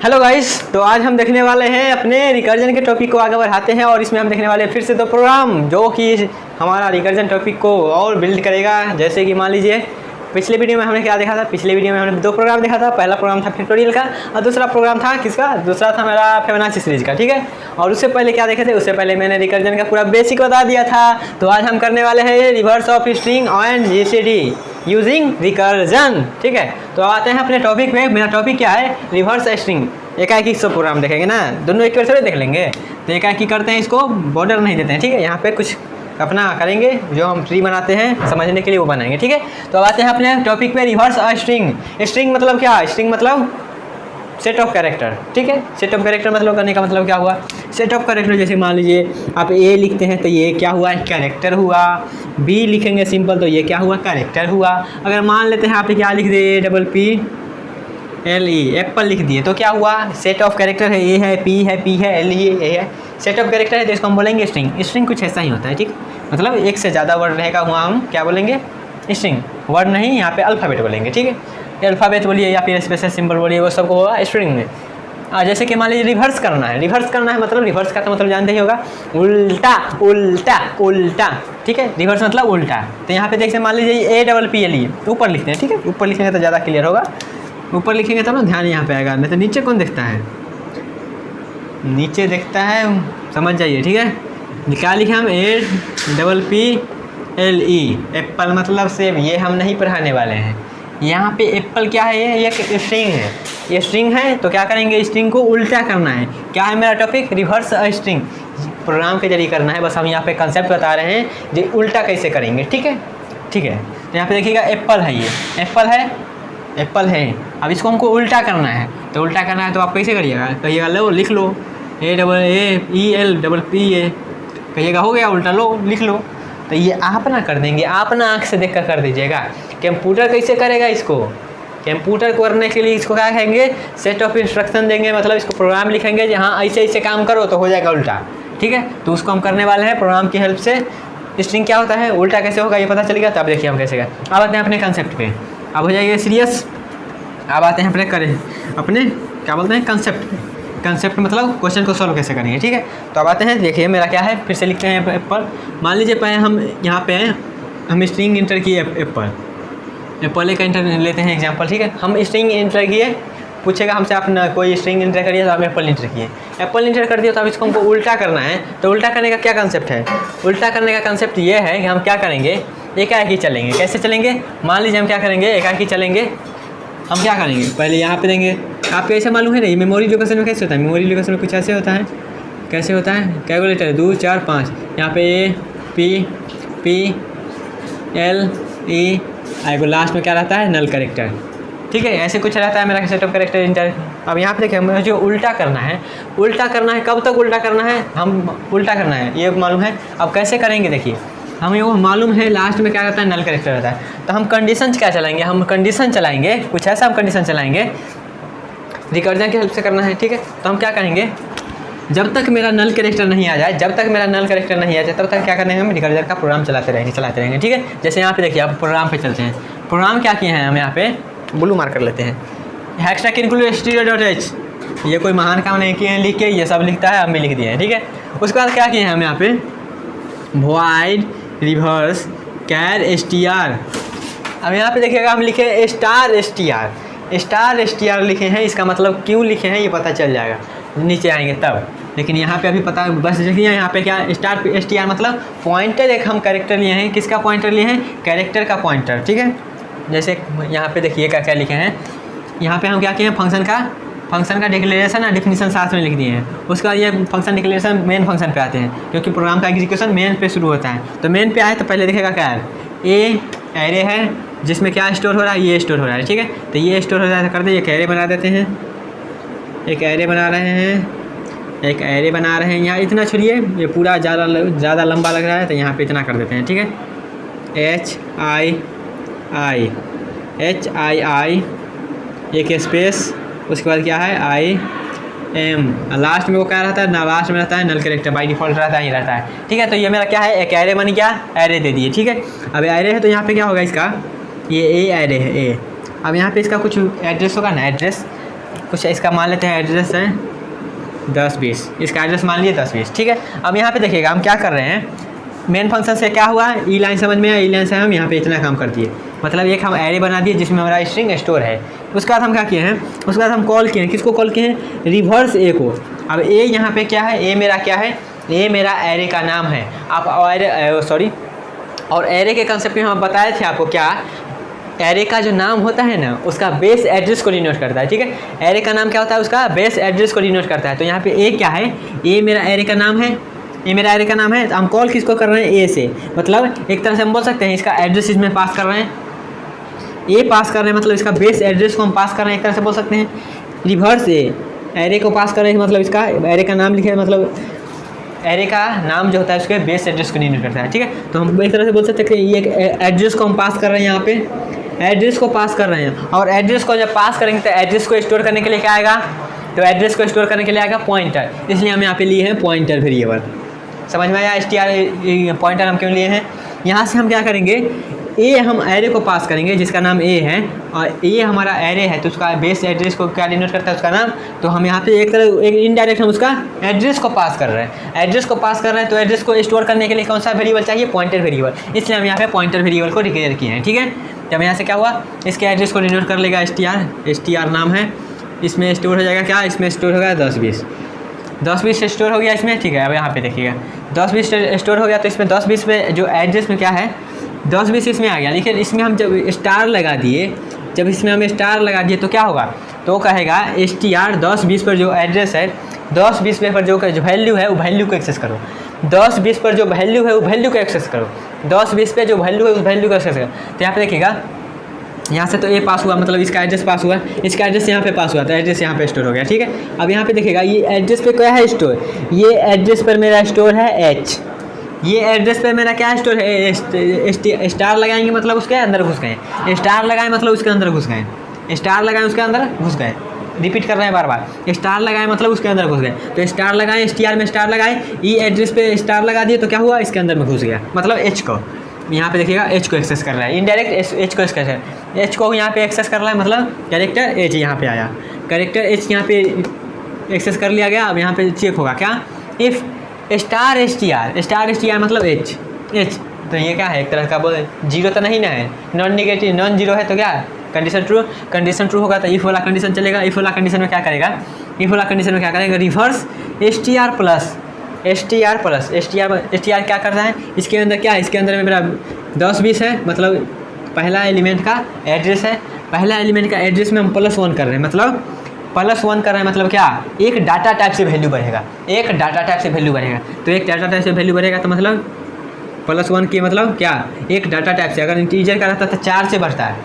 Hello guys, तो आज हम देखने वाले हैं अपने रिकर्जन के टॉपिक को आगे बढ़ाते हैं और इसमें हम देखने वाले हैं फिर से दो प्रोग्राम जो कि हमारा रिकर्जन टॉपिक को और बिल्ड करेगा। जैसे कि मान लीजिए पिछले वीडियो में हमने क्या देखा था। पिछले वीडियो में हमने दो प्रोग्राम देखा था। पहला प्रोग्राम था फैक्टोरियल का और दूसरा प्रोग्राम था किसका, दूसरा था मेरा फिबोनाची सीरीज का। ठीक है, और उससे पहले क्या देखे थे, उससे पहले मैंने रिकर्जन का पूरा बेसिक बता दिया था। तो आज हम करने वाले हैं reverse of string and GCD using recursion. ठीक है, तो आते हैं अपने टॉपिक पे। मेरा टॉपिक क्या है, रिवर्स स्ट्रिंग। एकाएकी सब प्रोग्राम देखेंगे ना, दोनों एक बार से देख लेंगे। तो एकाएकी करते हैं, इसको बॉर्डर नहीं देते हैं। ठीक है, यहाँ पे कुछ अपना करेंगे, जो हम ट्री बनाते हैं समझने के लिए वो बनाएंगे। ठीक है, तो अब आते हैं अपने टॉपिक पे, रिवर्स स्ट्रिंग। स्ट्रिंग मतलब क्या, स्ट्रिंग मतलब सेट ऑफ कैरेक्टर। ठीक है, सेट ऑफ कैरेक्टर मतलब करने का मतलब क्या हुआ, सेट ऑफ कैरेक्टर। जैसे मान लीजिए आप ए लिखते हैं तो ये क्या हुआ, कैरेक्टर हुआ। बी लिखेंगे सिंपल तो ये क्या हुआ, कैरेक्टर हुआ। अगर मान लेते हैं आप क्या लिख दिए, PPLE एप्पल लिख दिए तो क्या हुआ, सेट ऑफ कैरेक्टर है। ए है, पी है, पी है, एल ए है, सेट ऑफ कैरेक्टर है तो इसको हम बोलेंगे स्ट्रिंग। स्ट्रिंग कुछ ऐसा ही होता है। ठीक, मतलब एक से ज़्यादा वर्ड रहेगा हुआ, हम क्या बोलेंगे, स्ट्रिंग। वर्ड नहीं, यहाँ पे अल्फ़ाबेट बोलेंगे। ठीक है, अल्फ़ाबेट बोलिए या फिर स्पेशल सिंबल बोलिए, वो सबको होगा स्ट्रिंग में। जैसे कि मान लीजिए रिवर्स करना है। रिवर्स करना है मतलब, रिवर्स का तो मतलब जानते ही होगा, उल्टा उल्टा उल्टा। ठीक है, रिवर्स मतलब उल्टा। तो यहाँ पे देखते मान लीजिए APPLE ऊपर लिखते हैं। ठीक है, ऊपर लिखेंगे तो ज़्यादा क्लियर होगा। ऊपर लिखेंगे तब ना ध्यान यहाँ पे आएगा, नहीं तो नीचे कौन देखता है, नीचे देखता है, समझ जाइए। ठीक है, क्या लिखे हम, APPLE एप्पल मतलब सेब। ये हम नहीं पढ़ाने वाले हैं। यहाँ पे एप्पल क्या है, ये एक स्ट्रिंग है। ये स्ट्रिंग है तो क्या करेंगे, स्ट्रिंग को उल्टा करना है। क्या है मेरा टॉपिक, रिवर्स स्ट्रिंग। प्रोग्राम के जरिए करना है, बस हम यहाँ पे कंसेप्ट बता रहे हैं जो उल्टा कैसे करेंगे। ठीक है, ठीक है, तो यहाँ पे देखिएगा एप्पल है, ये एप्पल है, एप्पल है। अब इसको हमको उल्टा करना है, तो उल्टा करना है तो आप कैसे करिएगा, कहिएगा लो लिख लो, APPLE कहिएगा, हो गया उल्टा, लो लिख लो। तो ये आप ना कर देंगे, आप ना आँख से देख कर दीजिएगा। कंप्यूटर कैसे करेगा इसको, कंप्यूटर करने के लिए इसको क्या कहेंगे, सेट ऑफ इंस्ट्रक्शन देंगे, मतलब इसको प्रोग्राम लिखेंगे जहाँ ऐसे ऐसे काम करो तो हो जाएगा उल्टा। ठीक है, तो उसको हम करने वाले हैं प्रोग्राम की हेल्प से। स्ट्रिंग क्या होता है, उल्टा कैसे होगा ये पता चलेगा, तब देखिए हम कैसे करें। अब आते हैं अपने कंसेप्ट पे, अब हो जाएगा सीरियस। अब आते हैं अपने क्या बोलते हैं, कंसेप्ट मतलब क्वेश्चन को सॉल्व कैसे करेंगे। ठीक है, तो अब आते हैं, देखिए मेरा क्या है, फिर से लिखते हैं एप्पल। मान लीजिए पहले हम यहाँ पे हम स्ट्रिंग इंटर किए एप्पल का इंटर लेते हैं एग्जांपल। ठीक है, हम स्ट्रिंग इंटर किए, पूछेगा हमसे आप ना कोई स्ट्रिंग इंटर करिए, तो हम एप्पल इंटर किए। एप्पल इंटर कर दिया तो अब इसको हमको उल्टा करना है। तो उल्टा करने का क्या कंसेप्ट है, उल्टा करने का कंसेप्ट ये है कि हम क्या करेंगे, एकाएकी चलेंगे। कैसे चलेंगे, मान लीजिए हम क्या करेंगे, एकाएकी चलेंगे। हम क्या करेंगे, पहले यहाँ पे देंगे। आपको ऐसे मालूम है नहीं, मेमोरी लोकेशन में कैसे होता है, मेमोरी लोकेशन में कुछ ऐसे होता है, कैसे होता है, कैलकुलेटर 2 4 5, यहाँ पे APPLE आएगा, लास्ट में क्या रहता है, नल कैरेक्टर। ठीक है, ऐसे कुछ रहता है मेरा सेट ऑफ कैरेक्टर इंटर। अब यहाँ पे देखिए हमें जो उल्टा करना है, उल्टा करना है, कब तक उल्टा करना है, हम उल्टा करना है ये मालूम है। अब कैसे करेंगे, देखिए हमें वो मालूम है, लास्ट में क्या रहता है, नल कैरेक्टर रहता है। तो हम कंडीशन क्या चलाएंगे, हम कंडीशन चलाएंगे, कुछ ऐसा हम कंडीशन चलाएंगे, रिकर्जन की हेल्प से करना है। ठीक है, तो हम क्या करेंगे, जब तक मेरा नल कैरेक्टर नहीं आ जाए, जब तक मेरा नल कैरेक्टर नहीं आ जाए तब तक क्या करना है, हम रिकर्जन का प्रोग्राम चलाते रहेंगे। ठीक है, जैसे यहाँ पे देखिए आप प्रोग्राम पे चलते हैं। प्रोग्राम क्या किए हैं हम, यहाँ पे ब्लू मार्क कर लेते हैं, हैशटैग इंक्लूड stdio.h। ये कोई महान काम नहीं किए हैं लिख के, ये सब लिखता है, हम भी लिख दिए हैं। ठीक है, उसके बाद क्या किए हैं हम यहाँ पे, void रिवर्स कैर str। अब यहाँ पे देखिएगा हम लिखे स्टार लिखे हैं। इसका मतलब क्यों लिखे हैं ये पता चल जाएगा, नीचे आएंगे तब। लेकिन यहाँ पे अभी पता, बस देखिए यहाँ पे क्या STR मतलब पॉइंटर। एक हम कैरेक्टर लिए हैं, किसका पॉइंटर लिए हैं, कैरेक्टर का पॉइंटर। ठीक है, जैसे यहाँ पे देखिए क्या क्या लिखे हैं, यहाँ पे हम क्या किए हैं, फंक्शन का डिक्लेरेशन और डिफिनीशन साथ में लिख दिए हैं। उसके बाद ये फंक्शन डिक्लेरेशन मेन फंक्शन पे आते हैं, क्योंकि प्रोग्राम का एग्जीक्यूशन मेन पे शुरू होता है। तो मेन पे आए तो पहले देखेगा क्या है, एरे है जिसमें क्या स्टोर हो रहा है, ये स्टोर हो रहा है। ठीक है, तो ये स्टोर हो जाए तो कर दे, एक एरे बना देते हैं, एक एरे बना रहे हैं। यहाँ इतना छोड़िए, ये पूरा ज़्यादा लंबा लग रहा है तो यहाँ पे इतना कर देते हैं। ठीक है, HII एक स्पेस, उसके बाद क्या है IM, लास्ट में वो क्या रहता है ना, लास्ट में रहता है नल कैरेक्टर, बाई डिफॉल्ट रहता है, ये रहता है। ठीक है, तो ये मेरा क्या है, एक एरे बन गया, एरे दे दिए। ठीक है, अब एरे है तो यहाँ पे क्या होगा इसका, ये A एरे है, A। अब यहाँ पे इसका कुछ एड्रेस होगा ना, एड्रेस कुछ इसका मान लेते हैं एड्रेस है 10-20, इसका एड्रेस मान लिए 10-20, ठीक है। अब यहाँ पे देखिएगा हम क्या कर रहे हैं, मेन फंक्शन से क्या हुआ, ई लाइन समझ में आया, ई लाइन से हम यहाँ पे इतना काम कर दिए, मतलब एक हम एरे बना दिए जिसमें हमारा स्ट्रिंग स्टोर है। उसके बाद हम क्या किए हैं, उसके बाद हम कॉल किए हैं, किसको कॉल किए हैं, रिवर्स ए को। अब ए यहाँ पे क्या है, ए मेरा क्या है, ए मेरा एरे का नाम है। आप और एरे के कंसेप्ट में हम बताए थे आपको क्या, एरे का जो नाम होता है ना उसका बेस एड्रेस को डिनोट करता है, ठीक है। एरे का नाम क्या होता है, उसका बेस एड्रेस को डिनोट करता है। तो यहाँ पे ए क्या है, ए मेरा एरे का नाम है, ये मेरा एरे का नाम है। तो हम कॉल किसको कर रहे हैं, ए से, मतलब एक तरह से हम बोल सकते हैं इसका एड्रेस इसमें पास कर रहे हैं, ए पास कर रहे हैं, मतलब इसका बेस एड्रेस को हम पास कर रहे हैं, एक तरह से बोल सकते हैं। रिवर्स ए एरे को पास कर रहे हैं, मतलब इसका एरे का नाम लिखे, मतलब एरे का नाम जो होता है उसके बेस एड्रेस को डिनोट करता है, ठीक है। तो हम एक तरह से बोल सकते हैं कि ये एड्रेस को हम पास कर रहे हैं, यहाँ पे एड्रेस को पास कर रहे हैं। और एड्रेस को जब पास करेंगे तो एड्रेस को स्टोर करने के लिए क्या आएगा, तो एड्रेस को स्टोर करने के लिए आएगा पॉइंटर, इसलिए हम यहाँ पे लिए हैं पॉइंटर वेरिएबल। समझ में आया, str पॉइंटर हम क्यों लिए हैं। यहाँ से हम क्या करेंगे, ए हम एरे को पास करेंगे जिसका नाम ए है, और ए हमारा एरे है तो उसका बेस एड्रेस को क्या डिनोट करता है, उसका नाम। तो हम यहाँ पे एक तरह एक इनडायरेक्ट हम उसका एड्रेस को पास कर रहे हैं, एड्रेस को पास कर रहे हैं। तो एड्रेस को स्टोर करने के लिए कौन सा वेरिएबल चाहिए, पॉइंटर वेरिएबल, इसलिए हम यहाँ पे पॉइंटर वेरिएबल को डिक्लेयर किए हैं, ठीक है। जब यहाँ से क्या हुआ, इसके एड्रेस को डिनोट कर लेगा str नाम है, इसमें स्टोर हो जाएगा क्या, इसमें स्टोर होगा 10-20 स्टोर हो गया इसमें, ठीक है। अब यहाँ पे देखिएगा 10-20 स्टोर हो गया, तो इसमें 10-20 में जो एड्रेस में क्या है 10-20 इसमें आ गया। लेकिन इसमें हम जब स्टार लगा दिए, जब इसमें हम स्टार लगा दिए तो क्या होगा, तो कहेगा str 10-20 पर जो एड्रेस है 10-20 पर जो वैल्यू है वो वैल्यू को एक्सेस करो, 10-20 पर जो वैल्यू है वो वैल्यू को एक्सेस करो, 10-20 पे जो वैल्यू है उस वैल्यू को एक्सेस करो। तो यहाँ पे देखिएगा, यहाँ से तो ए पास हुआ, मतलब इसका एड्रेस पास हुआ, इसका एड्रेस यहाँ पे पास हुआ, तो एड्रेस यहाँ पे स्टोर हो गया, ठीक है। अब यहाँ पे देखिएगा ये एड्रेस पे क्या है स्टोर, ये एड्रेस पर मेरा स्टोर है एच, ये एड्रेस पे मेरा क्या स्टोर है, स्टार लगाएंगे मतलब उसके अंदर घुस गए, स्टार लगाए मतलब उसके अंदर घुस गए, स्टार लगाए उसके अंदर घुस गए, रिपीट कर रहे हैं बार बार, स्टार लगाए मतलब उसके अंदर घुस गए। तो स्टार लगाए, str में स्टार लगाए, ई एड्रेस पे स्टार लगा दिए तो क्या हुआ, इसके अंदर में घुस गया, मतलब एच को यहाँ पे देखिएगा एच को एक्सेस कर रहा है, इनडायरेक्ट एच को एक्सेस कर, एच को यहाँ पे एक्सेस कर रहा है, मतलब कैरेक्टर एच यहाँ पे आया, कैरेक्टर एच यहाँ पे एक्सेस कर लिया गया। अब यहाँ पे चेक होगा क्या, इफ़ स्टार मतलब एच, तो ये क्या है, एक तरह का बोल जीरो तो नहीं ना है, नॉन नेगेटिव नॉन जीरो है तो क्या कंडीशन ट्रू होगा। तो इफ़ वाला कंडीशन चलेगा, इफ़ वाला कंडीशन में क्या करेगा, रिवर्स str क्या करता है, इसके अंदर क्या है, इसके अंदर में मेरा 10-20 है, मतलब पहला एलिमेंट का एड्रेस है, पहला एलिमेंट का एड्रेस में हम +1 कर रहे हैं, मतलब +1 कर रहे हैं, मतलब क्या, एक डाटा टाइप से वैल्यू बढ़ेगा, एक डाटा टाइप से वैल्यू बढ़ेगा। तो एक डाटा टाइप से वैल्यू बढ़ेगा तो मतलब +1 की मतलब क्या, एक डाटा टाइप से, अगर इंटीजर का रहता तो 4 से बढ़ता है,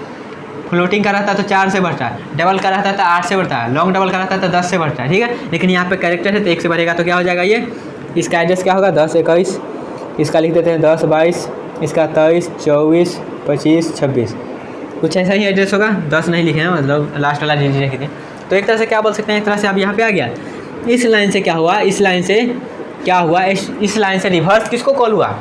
फ्लोटिंग का रहता तो 4 से बढ़ता है, डबल का रहता तो 8 से बढ़ता है, लॉन्ग डबल का रहता तो 10 से बढ़ता है, ठीक है। लेकिन यहाँ पे कैरेक्टर है तो 1 से बढ़ेगा, तो क्या हो जाएगा, ये इसका एड्रेस क्या होगा 10-21, इसका लिख देते हैं 10-22, इसका 23, 24, 25, 26, कुछ ऐसा ही एड्रेस होगा, 10 नहीं लिखे हैं, मतलब लास्ट वाला जी लिखे थे। तो एक तरह से क्या बोल सकते हैं, एक तरह से अब यहाँ पे आ गया, इस लाइन से क्या हुआ, इस लाइन से क्या हुआ, इस लाइन से रिवर्स किसको कॉल हुआ,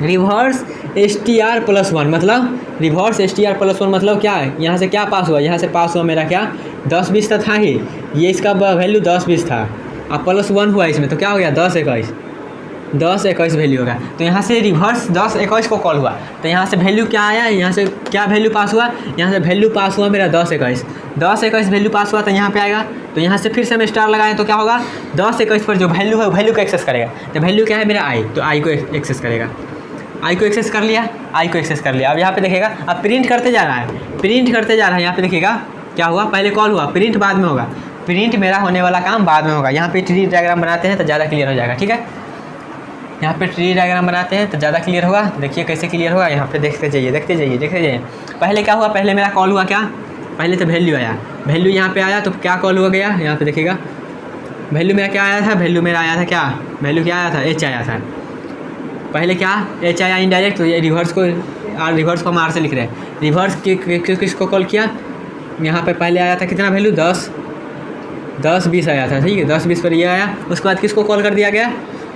रिवर्स str+1, मतलब रिवर्स str+1 मतलब क्या है, यहाँ से क्या पास हुआ, यहाँ से पास हुआ मेरा क्या 10-20 तो था ही, ये इसका वैल्यू 10-20 था, अब +1 हुआ इसमें तो क्या हो गया 10-21 वैल्यू होगा। तो यहाँ से रिवर्स 10-21 को कॉल हुआ, तो यहाँ से वैल्यू क्या आया, यहाँ से क्या वैल्यू पास हुआ, यहाँ से वैल्यू पास हुआ मेरा 10-21 वैल्यू पास हुआ, तो यहाँ पे आएगा। तो यहाँ से फिर से हम स्टार लगाएं तो क्या होगा, 10-21 पर जो वैल्यू है वैल्यू को एक्सेस करेगा, तो वैल्यू क्या है मेरा आई, तो आई को एक्सेस करेगा, आई को एक्सेस कर लिया, अब यहाँ पे देखिएगा, अब प्रिंट करते जा रहा है, यहाँ पे देखिएगा क्या हुआ, पहले कॉल हुआ, प्रिंट बाद में होगा, प्रिंट मेरा होने वाला काम बाद में होगा। यहाँ पे ट्री डायग्राम बनाते हैं तो ज़्यादा क्लियर हो जाएगा, ठीक है। यहाँ पे ट्री डायग्राम बनाते हैं तो ज़्यादा क्लियर होगा, देखिए कैसे क्लियर होगा, यहाँ पे देखते जाइए। पहले क्या हुआ, पहले मेरा कॉल हुआ क्या, पहले तो वैल्यू आया, वैल्यू यहाँ पे आया तो क्या कॉल हुआ गया, यहाँ पे देखिएगा वैल्यू मेरा क्या आया था, वैल्यू मेरा आया था क्या, वैल्यू क्या आया था, एच आया था, पहले क्या एच आया इनडायरेक्ट, तो ये रिवर्स को हम आर से लिख रहे हैं, रिवर्स किसको कॉल किया, यहाँ पे पहले आया था कितना वैल्यू 10-20 आया था, ठीक है, 10-20 पर ये आया, उसके बाद किसको कॉल कर दिया गया,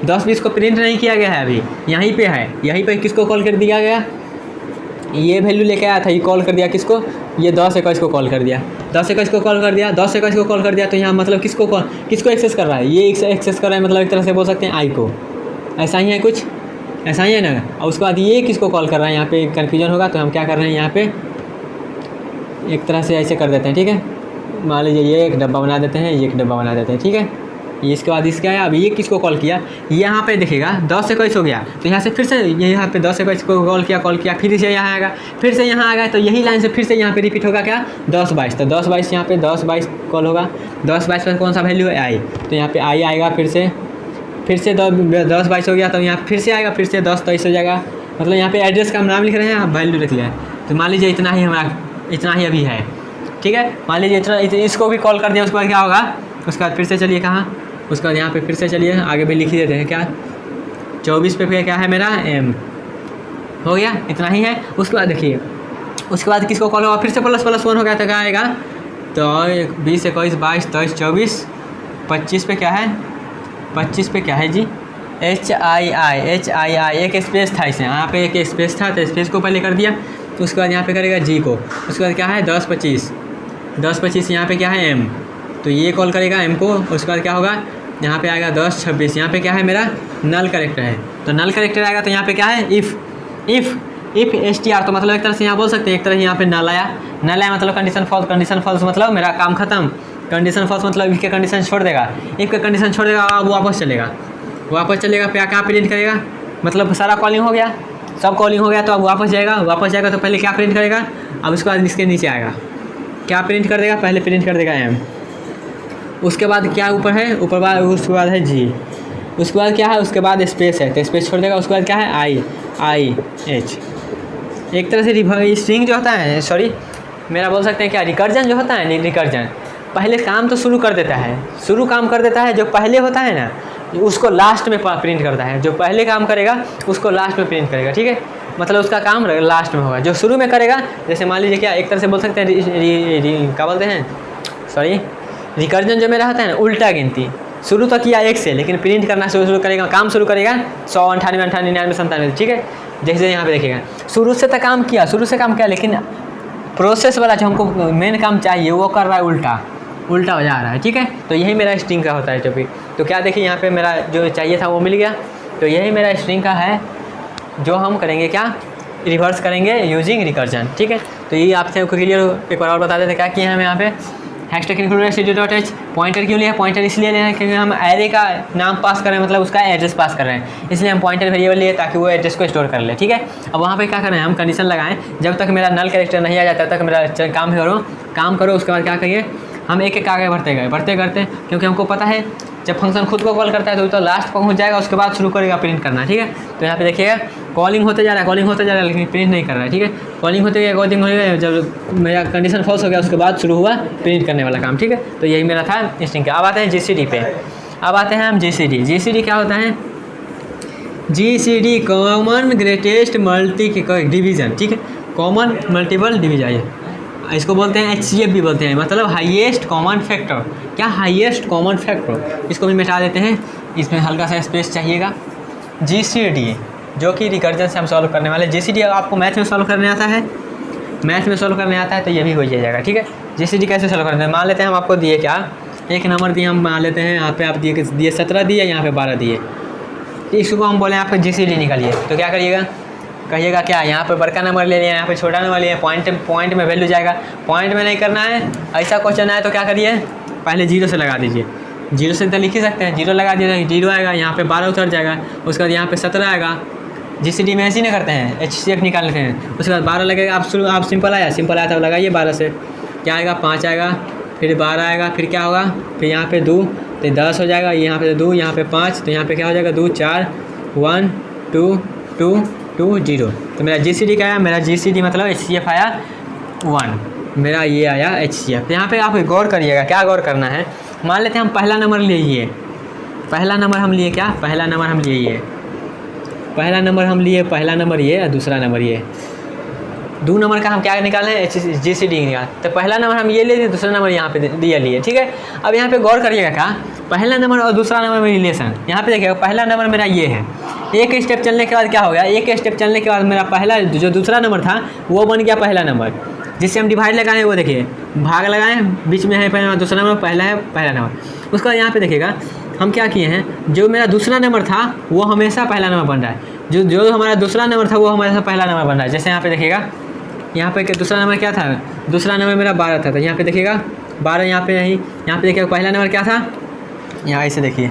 10-20 को प्रिंट नहीं किया गया है, अभी यहीं पे है, यहीं पे किसको कॉल कर दिया गया, ये वैल्यू लेके आया था, ये कॉल कर दिया किसको, ये 1021 को कॉल कर दिया, 1021 को कॉल कर दिया, 1021 को कॉल कर दिया। तो यहाँ मतलब किसको एक्सेस कर रहा है, ये एक्सेस कर रहा है, मतलब एक तरह से बोल सकते हैं आई को। ऐसा ही है कुछ, ऐसा ही है ना। और उसके बाद ये किसको कॉल कर रहा है, यहाँ पे कन्फ्यूजन होगा। तो हम क्या कर रहे हैं, यहाँ पे एक तरह से ऐसे कर देते हैं, ठीक है। मान लीजिए ये एक डब्बा बना देते हैं, ये एक डब्बा बना देते हैं, ठीक है। ये इसके बाद इसका है, अब ये किसको कॉल किया, यहाँ पे देखिएगा 1021 हो गया। तो यहाँ से फिर से यहाँ पे 1021 को कॉल किया, फिर से यहाँ आएगा, फिर से यहाँ आ गया। तो यही लाइन से फिर से यहाँ पे रिपीट होगा क्या, 1022। तो 1022 यहाँ पे 1022 कॉल होगा, 1022 पर कौन सा वैल्यू है, आई। तो यहाँ पे आई आएगा, फिर से 1022 हो गया। तो यहाँ फिर से आएगा, फिर से 1023 हो जाएगा। मतलब यहाँ पे एड्रेस का हम नाम लिख रहे हैं, आप वैल्यू लिख लिया है। तो मान लीजिए इतना ही अभी है, ठीक है। मान लीजिए इतना, इसको भी कॉल कर दिया, उसके बाद क्या होगा, उसके बाद फिर से चलिए कहाँ, उसके बाद यहाँ पे फिर से चलिए आगे भी लिख ही देते हैं क्या, 24 पे क्या है मेरा एम, हो गया, इतना ही है। उसके बाद देखिए, उसके बाद किसको कॉल होगा, फिर से ++1 हो गया। तो क्या आएगा, तो 20 21 22 23 24 25 पे क्या है, 25 पे क्या है जी, HII एक स्पेस था इसमें, यहाँ पे एक स्पेस था, तो स्पेस को पहले कर दिया। तो उसके बाद यहाँ पे करेगा जी को, उसके बाद क्या है 1025 यहाँ पे क्या है एम, तो ये कॉल करेगा एम को। उसके बाद क्या होगा, यहाँ पे आएगा 1026, यहाँ पे क्या है मेरा नल करेक्टर है। तो नल करेक्टर आएगा, तो यहाँ पे क्या है इफ़ STR। तो मतलब एक तरह से यहाँ बोल सकते हैं, एक तरह यहाँ पे नल आया मतलब कंडीशन फॉल्स मतलब मेरा काम खत्म। कंडीशन फॉल्स मतलब इफ़ के कंडीशन छोड़ देगा, इफ़ के कंडीशन छोड़ देगा, अब वापस चलेगा क्या प्रिंट करेगा, मतलब सारा कॉलिंग हो गया, सब कॉलिंग हो गया। तो अब वापस जाएगा तो पहले क्या प्रिंट करेगा, अब उसके बाद इसके नीचे आएगा, क्या प्रिंट कर देगा, पहले प्रिंट कर देगा एम। उसके बाद क्या ऊपर है, उसके बाद है जी, उसके बाद क्या है, उसके बाद स्पेस है, तो स्पेस छोड़ देगा। उसके बाद क्या है IH। एक तरह से स्ट्रिंग जो होता है, सॉरी मेरा बोल सकते हैं क्या, रिकर्जन जो होता है, रिकर्जन पहले काम तो शुरू काम कर देता है, जो पहले होता है ना उसको लास्ट में प्रिंट करता है, जो पहले काम करेगा उसको लास्ट में प्रिंट करेगा, ठीक है। मतलब उसका काम लास्ट में होगा, जो शुरू में करेगा, जैसे मान लीजिए क्या, एक तरह से बोल सकते हैं क्या बोलते हैं, सॉरी रिकर्जन जो मेरा होता है ना, उल्टा गिनती। शुरू तो किया 1 से, लेकिन प्रिंट करना शुरू करेगा, काम शुरू करेगा 100 98 98 99 97, ठीक है। जैसे यहाँ पे देखिएगा, शुरू से काम किया, लेकिन प्रोसेस वाला जो हमको मेन काम चाहिए वो कर रहा है उल्टा हो जा रहा है, ठीक है। तो यही मेरा स्ट्रिंग का होता है टॉपिक। तो क्या देखिए, यहाँ पे मेरा जो चाहिए था वो मिल गया। तो यही मेरा स्ट्रिंग का है, जो हम करेंगे क्या, रिवर्स करेंगे यूजिंग रिकर्जन, ठीक है। तो ये आपसे क्लियर एक बार और बता देते क्या किया है यहाँ पे, हैशटैग इंक्लूड std.h। पॉइंटर क्यों लिया, पॉइंटर इसलिए लिया है क्योंकि हम एरे का नाम पास कर रहे हैं, मतलब उसका एड्रेस पास कर रहे हैं, इसलिए हम पॉइंटर वेरिएबल लिए ताकि वो एड्रेस को स्टोर कर ले, ठीक है। अब वहाँ पे क्या कर रहे हैं, हम कंडीशन लगाएं, जब तक मेरा नल कैरेक्टर नहीं आ जाता तब तक मेरा काम करो। उसके बाद क्या करिए, हम एक आगे बढ़ते करते, क्योंकि हमको पता है जब फंक्शन खुद को कॉल करता है तो लास्ट पहुंच जाएगा, उसके बाद शुरू करेगा प्रिंट करना, ठीक है। तो यहाँ पे देखिएगा कॉलिंग होते जा रहा है, लेकिन प्रिंट नहीं कर रहा है, ठीक है। कॉलिंग होते गया, जब मेरा कंडीशन फॉल्स हो गया उसके बाद शुरू हुआ प्रिंट करने वाला काम, ठीक है। तो यही मेरा था स्ट्रिंग का। अब आते हैं GCD पे, अब आते हैं हम GCD क्या होता है, GCD common greatest multi division, ठीक है, कॉमन मल्टीपल डिवीजन, इसको बोलते हैं HCF भी बोलते हैं, मतलब हाईएस्ट कॉमन फैक्टर। क्या हाईएस्ट कॉमन फैक्टर, इसको भी मिटा देते हैं, इसमें हल्का सा स्पेस चाहिएगा। GCD जो कि रिकर्जन से हम सॉल्व करने वाले, GCD आपको मैथ में सॉल्व करने आता है, तो ये भी हो जाएगा, ठीक है। GCD कैसे सॉल्व करते हैं, मान लेते हैं हम आपको दिए क्या, एक नंबर दिए, हम मान लेते हैं यहाँ पे आप दिए 17 दिए, यहाँ पे 12 दिए, इसको हम बोले आपको GCD निकालिए। तो क्या कहिएगा क्या, यहाँ पे बड़का नंबर ले लिया, यहाँ पे छोटा नंबर लिया, पॉइंट में वैल्यू जाएगा, पॉइंट में नहीं करना है। ऐसा क्वेश्चन आए तो क्या करिए, पहले 0 से लगा दीजिए, 0 से तो लिख ही सकते हैं, 0 लगा दिए 0 आएगा, यहाँ पे 12 उतर जाएगा, उसके बाद यहाँ पे 17 आएगा। GCD में ऐसे ही नहीं करते हैं, HCF निकाल लेते हैं, उसके बाद 12 लगेगा। आप सिंपल आया तो लगाइए 12 से, क्या आएगा 5 आएगा, फिर 12 आएगा, फिर क्या होगा, फिर यहाँ पे 2 तो 10 हो जाएगा, यहाँ पे 2 यहाँ पे 5, तो यहाँ पे क्या हो जाएगा 2 4 1 2 2 2 0। तो मेरा GCD क्या आया, मेरा GCD मतलब HCF आया 1, मेरा ये आया HCF। तो यहाँ पे आप गौर करिएगा, क्या गौर करना है, मान लेते हैं हम पहला नंबर लिए ये, पहला नंबर हम लिए पहला नंबर ये और दूसरा नंबर ये, 2 नंबर का हम क्या निकाले हैं, GCD निकाल। तो पहला नंबर हम ये ले लिए, दूसरा नंबर यहाँ पे दिया लिए, ठीक है। अब यहाँ पे गौर करिएगा क्या, पहला नंबर और दूसरा नंबर में रिलेशन, यहाँ पे देखिएगा पहला नंबर मेरा ये है, एक स्टेप चलने के बाद क्या हो गया, एक स्टेप चलने के बाद मेरा पहला जो दूसरा नंबर था वो बन गया पहला नंबर, जिससे हम डिवाइड लगाएं वो देखिए भाग लगाएं, बीच में है पहला दूसरा नंबर, पहला है पहला नंबर। उसके बाद यहाँ पे देखिएगा हम क्या किए हैं, जो मेरा दूसरा नंबर था वो हमेशा पहला नंबर बन रहा है, जो हमारा दूसरा नंबर था वो हमेशा पहला नंबर बन रहा है। जैसे यहाँ पे देखिएगा, यहाँ पे दूसरा नंबर क्या था, दूसरा नंबर मेरा 12 था, तो यहाँ पे देखिएगा 12, यहाँ पे नहीं, यहाँ पे देखिएगा पहला नंबर क्या था, यहाँ ऐसे देखिए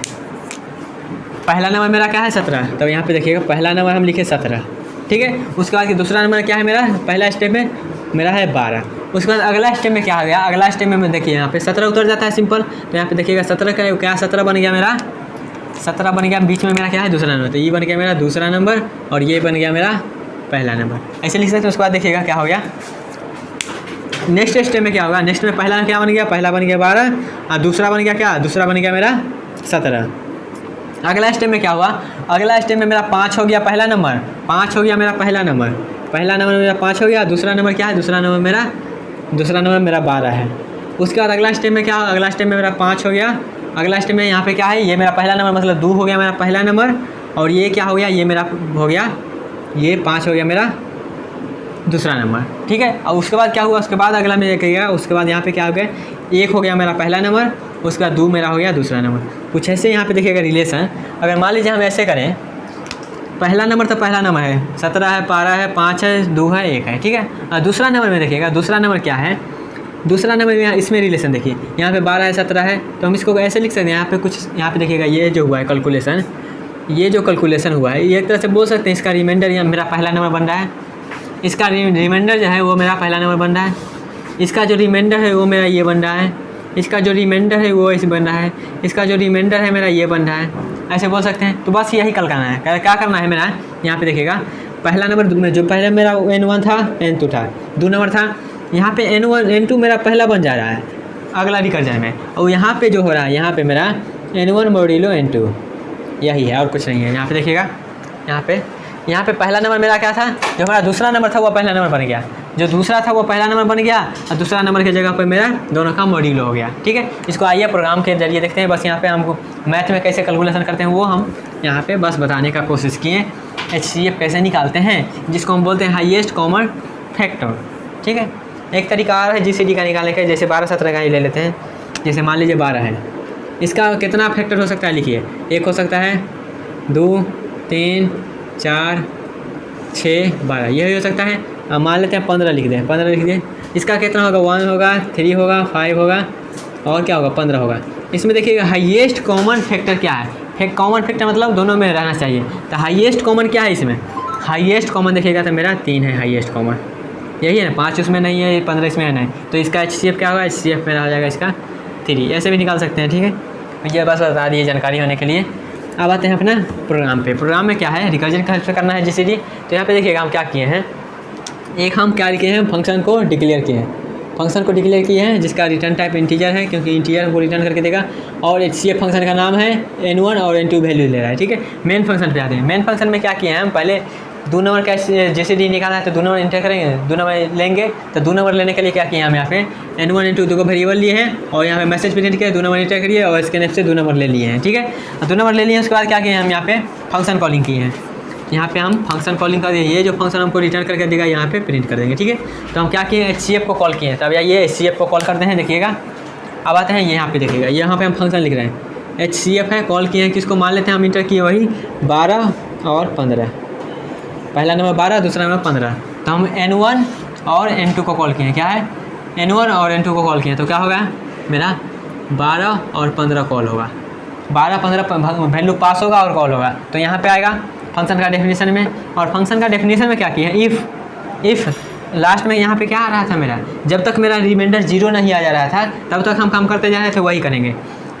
पहला नंबर मेरा क्या है 17, तो यहाँ पे देखिएगा पहला नंबर हम लिखे 17, ठीक है। उसके बाद दूसरा नंबर क्या है मेरा, पहला स्टेप में मेरा है 12। उसके बाद अगला स्टेप में क्या आ गया, अगला स्टेप में देखिए यहाँ पे 17 उतर जाता है सिंपल, तो यहाँ पे देखिएगा 17 का क्या 17 बन गया मेरा, 17 बन गया, बीच में मेरा क्या है दूसरा नंबर, तो ये बन गया मेरा दूसरा नंबर और ये बन गया मेरा पहला नंबर, ऐसे लिख सकते हैं। उसके बाद देखिएगा क्या हो गया, नेक्स्ट स्टेप में क्या होगा, नेक्स्ट में पहला क्या बन गया, पहला बन गया 12 और दूसरा बन गया क्या, दूसरा बन गया मेरा 17। अगला स्टेप में क्या हुआ, अगला स्टेप में मेरा 5 हो गया पहला नंबर, 5 हो गया मेरा पहला नंबर, पहला नंबर मेरा 5 हो गया, दूसरा नंबर क्या है, दूसरा नंबर मेरा 12 है। उसके बाद अगला स्टेप में क्या, अगला स्टेप में मेरा 5 हो गया, अगला स्टेप में यहाँ पे क्या है, ये मेरा पहला नंबर मतलब 2 हो गया मेरा पहला नंबर, और ये क्या हो गया, ये मेरा हो गया, ये 5 हो गया मेरा दूसरा नंबर, ठीक है। और उसके बाद क्या हुआ, उसके बाद अगला में कहिएगा, उसके बाद यहाँ पे क्या हो गया, 1 हो गया मेरा पहला नंबर, उसके बाद 2 मेरा हो गया दूसरा नंबर। कुछ ऐसे यहाँ पे देखिएगा रिलेशन, अगर मान लीजिए हम ऐसे करें, पहला नंबर तो पहला नंबर है 17 है, 12 है, 5 है, 2 है, 1 है, ठीक है। और दूसरा नंबर में देखिएगा, दूसरा नंबर क्या है, दूसरा नंबर में इसमें रिलेशन देखिए, यहाँ पे 12 है, 17 है, तो हम इसको ऐसे लिख सकते हैं, यहाँ पे कुछ यहाँ पे देखिएगा ये जो हुआ है कैलकुलेशन, ये जो कैलकुलेशन हुआ है ये एक तरह से बोल सकते हैं इसका रिमाइंडर यहाँ मेरा पहला नंबर बन रहा है, इसका रिमाइंडर जो है वो मेरा पहला नंबर बन रहा है, इसका जो रिमाइंडर है वो मेरा ये बन रहा है, इसका जो रिमाइंडर है वो ऐसे बन रहा है, इसका जो रिमाइंडर है मेरा ये बन रहा है, ऐसे बोल सकते हैं। तो बस यही कल करना है, क्या करना है मेरा, यहाँ पे देखिएगा पहला नंबर जो पहले मेरा N1 था, N2 था, 2 नंबर था, यहाँ पे N1 N2 मेरा पहला बन जा रहा है अगला रिकर्जन में, और यहाँ पे जो हो रहा है यहाँ पे मेरा N1 मॉड्यूलो N2 यही है और कुछ नहीं है। यहाँ पे देखिएगा, यहाँ पे पहला नंबर मेरा क्या था, जो हमारा दूसरा नंबर था वो पहला नंबर बन गया, जो दूसरा था वो पहला नंबर बन गया, और दूसरा नंबर की जगह पर मेरा दोनों का मॉड्यूलो हो गया, ठीक है। इसको आइए प्रोग्राम के जरिए देखते हैं। बस यहाँ पे हमको मैथ में कैसे कैलकुलेशन करते हैं वो हम यहाँ पे बस बताने का कोशिश किए, HCF कैसे निकालते हैं, जिसको हम बोलते हैं हाईएस्ट कॉमन फैक्टर, ठीक है। एक तरीका और है GCD का निकालने का, जैसे 12 17 का ही ले लेते हैं। जैसे मान लीजिए 12 है, इसका कितना फैक्टर हो सकता है लिखिए, 1 हो सकता है, 2 3 4 6 12 यही हो सकता है। अब मान लेते हैं 15 लिख दें, 15 लिख दें, इसका कितना होगा, 1 होगा, 3 होगा, 5 होगा और क्या होगा 15 होगा। इसमें देखिएगा हाईएस्ट कॉमन फैक्टर क्या है, कॉमन फैक्टर मतलब दोनों में रहना चाहिए, तो हाईएस्ट कॉमन क्या है इसमें, हाईएस्ट कॉमन देखिएगा तो मेरा 3 है हाईएस्ट कॉमन, यही है ना, 5 उसमें नहीं है, 15 इसमें है नहीं, तो इसका HCF क्या होगा, HCF मेरा हो जाएगा इसका 3, ऐसे भी निकाल सकते हैं, ठीक है। ये बस बता दिए जानकारी होने के लिए। अब आते हैं अपना प्रोग्राम पे। प्रोग्राम में क्या है, रिकर्जन का हेल्प से करना है GCD। तो यहाँ पे देखिएगा हम क्या किए हैं, एक हम क्या किए हैं, फंक्शन को डिक्लेयर किए हैं, फंक्शन को डिक्लेयर किए हैं जिसका रिटर्न टाइप इंटीजर है, क्योंकि इंटीजर को रिटर्न करके देगा, और HCF फंक्शन का नाम है N1 और N2 वैल्यू ले रहा है, ठीक है। मेन फंक्शन पे आते हैं। मेन फंक्शन में क्या किए हैं हम, पहले 2 नंबर का GCD निकाला है, तो 2 नंबर इंटर करेंगे, 2 नंबर लेंगे, तो 2 नंबर लेने के लिए क्या किए हम यहाँ पे N1 N2 2 को वेरिएबल लिए हैं, और यहाँ पे मैसेज प्रिंट किया, 2 नंबर इंटर करिए और इसके नेक्स्ट से 2 नंबर ले लिए हैं, ठीक है। 2 नंबर ले लिए, उसके बाद क्या किए हम यहाँ पे फंक्शन कॉलिंग किए हैं, यहाँ पे हम फंक्शन कॉलिंग कर दिए, ये जो फंक्शन हमको रिटर्न करके देगा यहाँ पे प्रिंट कर देंगे, ठीक है। तो हम क्या किए, HCF को कॉल किए हैं, तब ये HCF को कॉल करते हैं, देखिएगा। अब आते हैं यहाँ पे, देखिएगा यहाँ पे हम फंक्शन लिख रहे हैं, HCF है, कॉल किए हैं, किसको मान लेते हैं हम, इंटर किए वही 12 और 15, पहला नंबर 12 दूसरा नंबर 15, तो हम N1 और N2 को कॉल किए हैं, क्या है N1 और N2 को कॉल किए हैं, तो क्या होगा मेरा 12 और 15 कॉल होगा, 12 15 वैल्यू पास होगा और कॉल होगा, तो यहाँ पे आएगा फंक्शन का डेफिनेशन में। और फंक्शन का डेफिनेशन में क्या किया है, इफ़ लास्ट में यहाँ पे क्या आ रहा था मेरा, जब तक मेरा रिमाइंडर 0 नहीं आ जा रहा था तब तक हम काम करते जा रहे थे, वही करेंगे।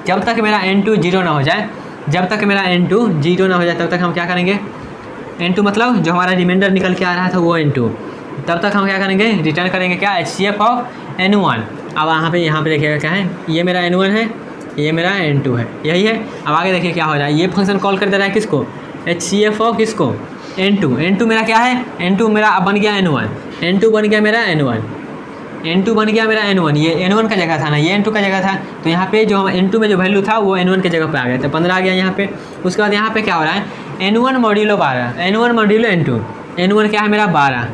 जब तक मेरा N2 0 ना हो जाए, जब तक मेरा N2 0 ना हो जाए तब तक हम क्या करेंगे, N2 मतलब जो हमारा रिमाइंडर निकल के आ रहा था वो N2, तब तक हम क्या करेंगे, रिटर्न करेंगे क्या, HCF ऑफ N1। अब यहाँ पे देखिएगा क्या है, ये मेरा N1 है, ये मेरा N2 है, यही है। अब आगे देखिए क्या हो रहा है, ये फंक्शन कॉल कर दे रहा है किसको, HCF ऑफ किसको, N2 मेरा क्या है, N2 मेरा अब बन गया N1, N2 बन गया मेरा N1, N2 बन गया मेरा N1, ये N1 का जगह था ना, ये N2 का जगह था, तो यहाँ पे जो N2 में जो वैल्यू था वो N1 के जगह पे आ गया, तो 15 आ गया यहाँ पे। उसके बाद यहाँ पे क्या हो रहा है, N1 modulo 12, N1 modulo N2, N1 क्या है मेरा 12,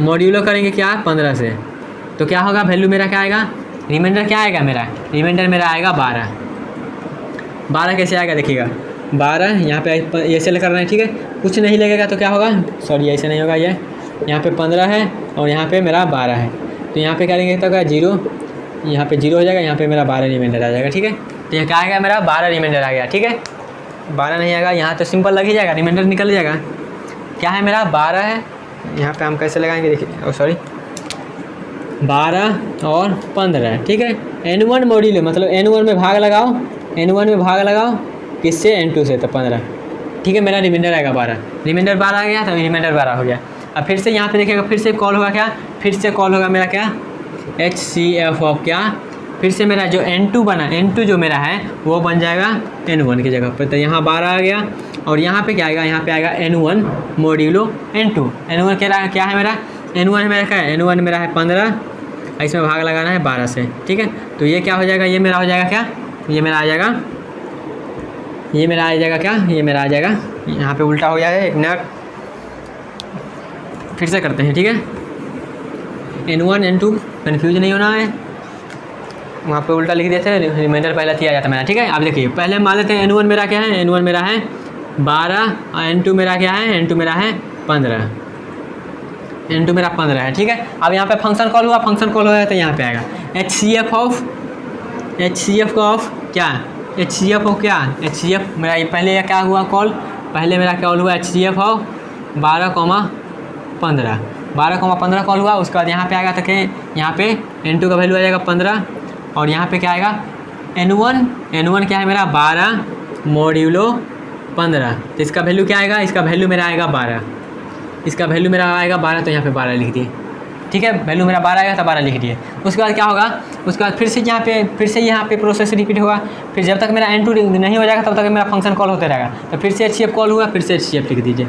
मॉड्यूलो करेंगे क्या 15 से, तो क्या होगा वैल्यू मेरा क्या आएगा, रिमाइंडर क्या आएगा मेरा, रिमाइंडर मेरा आएगा 12। 12 कैसे आएगा देखिएगा, 12 यहाँ पे ऐसे करना है, ठीक है, कुछ नहीं लगेगा तो क्या होगा, सॉरी ऐसे नहीं होगा, ये यहाँ पे 15 है और यहाँ पे मेरा 12 है, तो यहाँ पे करेंगे तो क्या 0, यहाँ पे 0 हो जाएगा, यहाँ पे मेरा 12 रिमाइंडर आ जाएगा, ठीक है। तो यहाँ क्या आएगा मेरा 12 रिमाइंडर आ गया, ठीक है। 12 नहीं आएगा, यहाँ तो सिंपल लग ही जाएगा, रिमाइंडर निकल जाएगा। क्या है मेरा 12 है, यहाँ पे हम कैसे लगाएंगे देखिए, ओ सॉरी 12 और 15, ठीक है। N1 मॉड्यूलो मतलब N1 में भाग लगाओ, N1 में भाग लगाओ किससे, N2 से, तो 15, ठीक है। मेरा रिमाइंडर आएगा 12, रिमाइंडर 12 आ गया, तो रिमाइंडर 12 हो गया। अब फिर से यहाँ पे देखिएगा, फिर से कॉल होगा क्या, फिर से कॉल होगा मेरा क्या, HCF ऑफ क्या, फिर से मेरा जो N2 बना, N2 जो मेरा है वो बन जाएगा N1 की जगह पर, तो यहाँ 12 आ गया और यहाँ पे क्या आएगा, यहाँ पे आएगा N1 मॉड्यूलो N2। N1 क्या है मेरा, N1 मेरा क्या है, N1 मेरा है 15, इसमें भाग लगाना है 12 से, ठीक है। तो ये क्या हो जाएगा, ये मेरा हो जाएगा क्या, ये मेरा आ जाएगा, ये मेरा आ जाएगा क्या, ये मेरा आ जाएगा, यहाँ पे उल्टा हो गया है, एक मिनट फिर से करते हैं, ठीक है। N1 N2 कन्फ्यूज नहीं होना है, वहाँ पे उल्टा लिख देते हैं, रिमाइंडर पहले दिया जाता है मेरा, ठीक है। आप देखिए पहले मान लेते हैं N1 मेरा क्या है, N1 मेरा है 12 और N2 मेरा क्या है, N2 मेरा है 15, N2 मेरा 15 है, ठीक है। अब यहाँ पे फंक्शन कॉल हुआ, फंक्शन कॉल हुआ तो यहाँ पे आएगा HCF ऑफ क्या, HCF ऑफ क्या, HCF मेरा ये पहले क्या हुआ कॉल, पहले मेरा कॉल हुआ HCF ऑफ 12,15 कॉल हुआ। उसके बाद यहाँ पे आएगा तो क्या, यहाँ पे N2 का वैल्यू आ जाएगा 15 और यहाँ पे क्या आएगा N1 क्या है मेरा 12 मॉड्यूलो 15, तो इसका वैल्यू क्या आएगा, इसका वैल्यू मेरा आएगा 12, इसका वैल्यू मेरा आएगा 12, तो यहाँ पे 12 लिख दिए, ठीक है। वैल्यू मेरा 12 आएगा तो 12 लिख दिए। उसके बाद क्या होगा, उसके बाद फिर से यहाँ पे प्रोसेस रिपीट होगा, फिर जब तक मेरा N2 नहीं हो जाएगा तब तक मेरा फंक्शन कॉल होते रहेगा। तो फिर से HCF कॉल हुआ, फिर से HCF लिख दीजिए,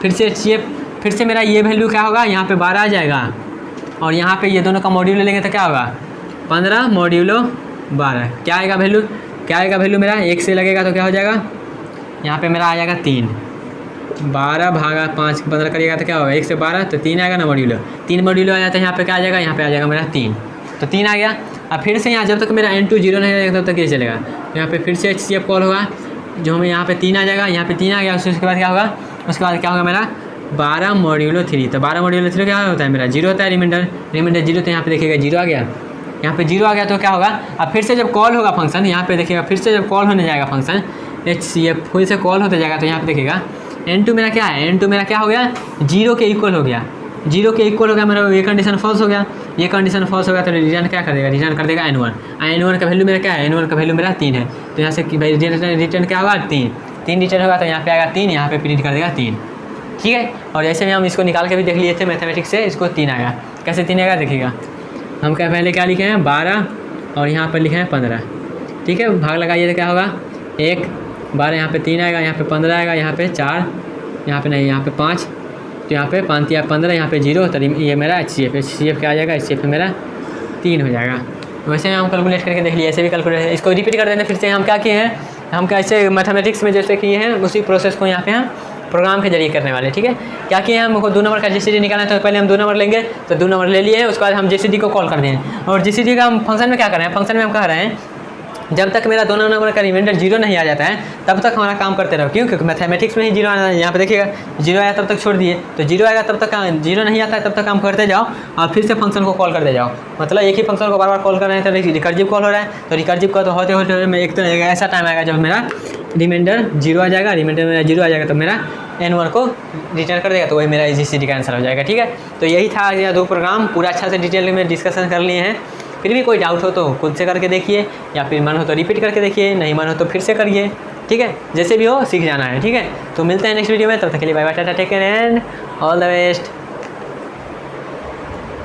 फिर से HCF, फिर से मेरा ये वैल्यू क्या होगा, यहाँ पे 12 आ जाएगा और यहाँ पे ये दोनों का मॉड्यूलो लेंगे तो क्या होगा 15 मॉड्यूलो 12, क्या आएगा वैल्यू मेरा 1 से लगेगा तो क्या हो जाएगा, यहाँ पे मेरा आ जाएगा 3, 12 भागा 5 15 करिएगा तो क्या होगा 1 से 12 तो 3 आएगा ना मॉड्यूलो, 3 मॉड्यूलो आ जाता है, यहाँ पे क्या आ जाएगा, यहाँ पे आ जाएगा मेरा 3, तो 3 आ गया। अब फिर से यहाँ जब तक मेरा N2 0 नहीं आएगा तब तक ये चलेगा, यहाँ पे फिर से HCF कॉल होगा, जो हमें यहाँ पे 3 आ जाएगा, यहाँ पे 3 आ गया। उसके बाद क्या होगा, उसके बाद क्या होगा मेरा 12 मॉड्यूलो 3, तो 12 मॉड्यूलो 3 क्या होता है मेरा 0 होता है, रिमाइंडर 0, तो यहाँ पे देखिएगा 0 आ गया, यहाँ पे 0 आ गया तो क्या होगा, अब फिर से जब कॉल होगा फंक्शन, यहाँ पे देखिएगा फिर से जब कॉल होने जाएगा फंक्शन HCF फिर से कॉल होते जाएगा, तो यहाँ पे देखिएगा N2 मेरा क्या है, N2 मेरा क्या हो गया 0 के इक्वल हो गया, 0 के इक्वल हो गया मेरा, ये कंडीशन फॉल्स हो गया, ये कंडीशन फॉल्स हो गया तो रिटर्न क्या कर देगा, रिटर्न कर देगा N1, N1 का वैल्यू मेरा क्या है, N1 का वैल्यू मेरा 3 है, तो यहाँ से भाई रिटर्न क्या होगा 3 रिटर्न होगा, तो यहाँ पे आएगा 3, यहाँ पे प्रिंट कर देगा 3, ठीक है। और जैसे में हम इसको निकाल के भी देख लिए थे मैथमेटिक्स से, इसको 3 आएगा, कैसे 3 आएगा देखिएगा, हम क्या पहले क्या लिखे हैं 12 और यहाँ पर लिखे हैं 15, ठीक है। भाग लगाइए तो क्या होगा 1 12, यहाँ पे 3 आएगा, यहाँ पे 15 आएगा, यहाँ पे 4, यहाँ पे नहीं, यहाँ पे 5, तो यहाँ पे 5 या 15, यहाँ पे 0, तो ये मेरा HCF क्या आ जाएगा, HCF मेरा 3 हो जाएगा। वैसे हम कैलकुलेट करके देख लिए, ऐसे भी कैलकुलेट, इसको रिपीट कर देते हैं। फिर से हम क्या किए हैं, हम कैसे मैथमेटिक्स में जैसे किए हैं उसी प्रोसेस को यहाँ पे हम प्रोग्राम के जरिए करने वाले, ठीक है। क्या किए हैं, हमको 2 नंबर का GCD निकालना है, तो पहले हम 2 नंबर लेंगे, तो 2 नंबर ले लिए हैं, उसके बाद हम GCD को कॉल कर दें, और GCD का हम फंक्शन में क्या कर रहे हैं, फंक्शन में हम कह रहे हैं जब तक मेरा 2 नंबर का रिमाइंडर 0 नहीं आ जाता है तब तक हमारा काम करते रहो, क्यों, क्योंकि मैथमेटिक्स में ही 0 आना है। यहाँ पे देखिएगा 0 आया तब तक छोड़ दिए, तो 0 आएगा तब तक, 0 नहीं आता है तब तक काम करते जाओ और फिर से फंक्शन को कॉल करते जाओ, मतलब एक ही फंक्शन को बार बार कॉल कर रहे हैं तो रिकर्सिव कॉल हो रहा है, तो रिकर्सिव का तो होते होते में एक तो ऐसा टाइम आएगा जब मेरा रिमाइंडर 0 आ जाएगा, रिमाइंडर मेरा 0 आ जाएगा तो मेरा N1 को रिटर्न कर देगा, तो वही मेरा GCD का आंसर हो जाएगा, ठीक है। तो यही था यह 2 प्रोग्राम, पूरा अच्छा से डिटेल में डिस्कशन कर लिए हैं। फिर भी कोई डाउट हो तो खुद से करके देखिए, या फिर मन हो तो रिपीट करके देखिए, नहीं मन हो तो फिर से करिए, ठीक है। जैसे भी हो सीख जाना है, ठीक है। तो मिलते हैं नेक्स्ट वीडियो में, तब तक के लिए bye bye, tata, take care and all the best.